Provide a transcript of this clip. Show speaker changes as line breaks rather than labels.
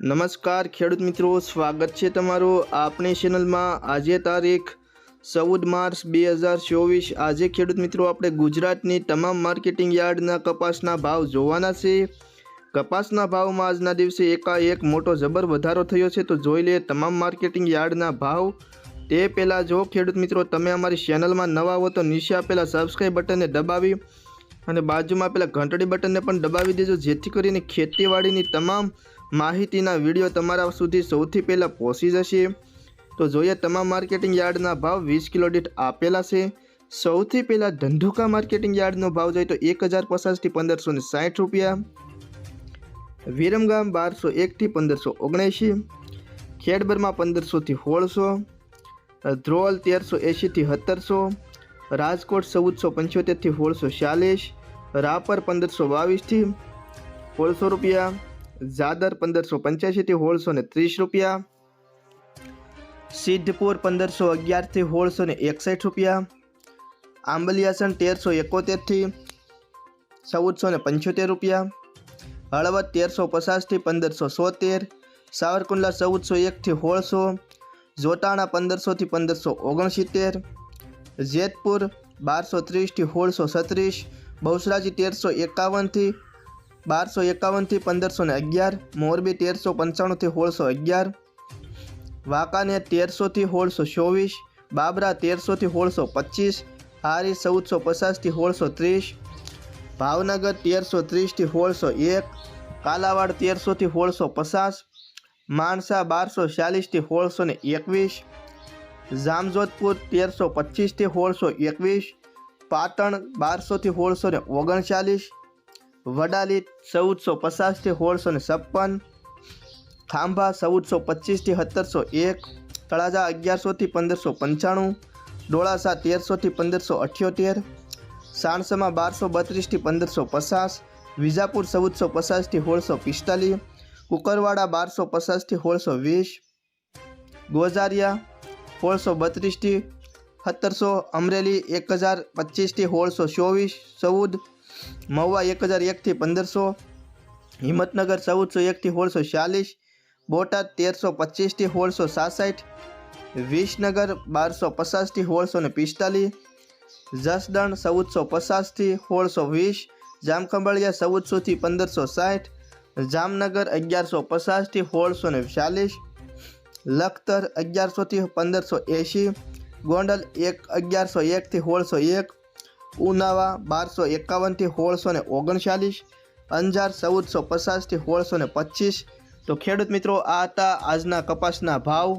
નમસ્કાર ખેડૂત મિત્રો, સ્વાગત છે તમારું આપણી ચેનલમાં। આજે તારીખ 14 માર્ચ 2024। આજે ખેડૂત મિત્રો આપણે ગુજરાતની તમામ માર્કેટિંગ યાર્ડના કપાસના ભાવ જોવાના છે। કપાસના ભાવમાં આજના દિવસે એકાએક મોટો જબર વધારો થયો છે, તો જોઈ લઈએ તમામ માર્કેટિંગ યાર્ડના ભાવ। તે પહેલાં જો ખેડૂત મિત્રો તમે અમારી ચેનલમાં નવા હો તો નીચે આપેલા સબસ્ક્રાઈબ બટનને દબાવી અને બાજુમાં આપેલા ઘંટડી બટનને પણ દબાવી દેજો, જેથી કરીને ખેતીવાડીની તમામ માહિતીના વિડીયો તમારા સુધી સૌથી પહેલાં પહોંચી જશે। તો જોઈએ તમામ માર્કેટિંગ યાર્ડના ભાવ 20 કિલો દીઠ આપેલા છે। સૌથી પહેલાં ધંધુકા માર્કેટિંગ યાર્ડનો ભાવ જોઈએ તો 1050 થી 1560 રૂપિયા, વિરમગામ 1201 થી 1579, ખેડબરમાં 1500 થી 1600, ધ્રોલ 1380 થી 1700, રાજકોટ 1475 થી 1640, રાપર 1522 થી 1600 રૂપિયા, જાદર 1585 થી 1630 રૂપિયા, સિદ્ધપુર 1511 થી 1661 રૂપિયા, આંબલિયાસણ 1371 થી 1475 રૂપિયા, હળવદ 1350 થી 1570, સાવરકુંડલા 1401 થી 1600, જોટાણા 1500 થી 1569, જેતપુર 1230 થી 1636, બહુચરાજી 1351 થી 1251 થી 1511, મોરબી 1395 થી 1611, વાંકાનેર 1300 થી 1624, બાબરા 1300 થી 1625, હારી 1450 થી 1630, ભાવનગર 1330 થી 1601, કાલાવાડ 1300 થી 1650, માણસા 1240 થી 1621, જામજોધપુર 1325 થી 1621, પાટણ 1200 થી 1639, વડાલી 1450 થી 1656, ખાંભા 1425 થી 1701, તળાજા 1100 થી 1595, ડોળાસા 1300 થી 1578, સાણસમા 1232 થી 1550, વિજાપુર 1450 થી 1645, કુકરવાડા 1250 થી 1620, ગોઝારિયા 1632 થી 1700, અમરેલી 1025 થી 1624, મહુવા 1001 થી 1500, હિંમતનગર 1401 થી 1640, બોટાદ 1325 થી 1667, વિસનગર 1250 થી 1645, જસદણ 1450 થી 1620, જામખંભાળિયા 1400 થી 1560, જામનગર 1150 થી 1640, લખતર 1100 થી 1580, ગોંડલ 1101 થી 1601, ઉનાવા 1251 થી 1639, અંજાર 1450 થી 1625। તો ખેડૂત મિત્રો આ હતા આજના કપાસના ભાવ।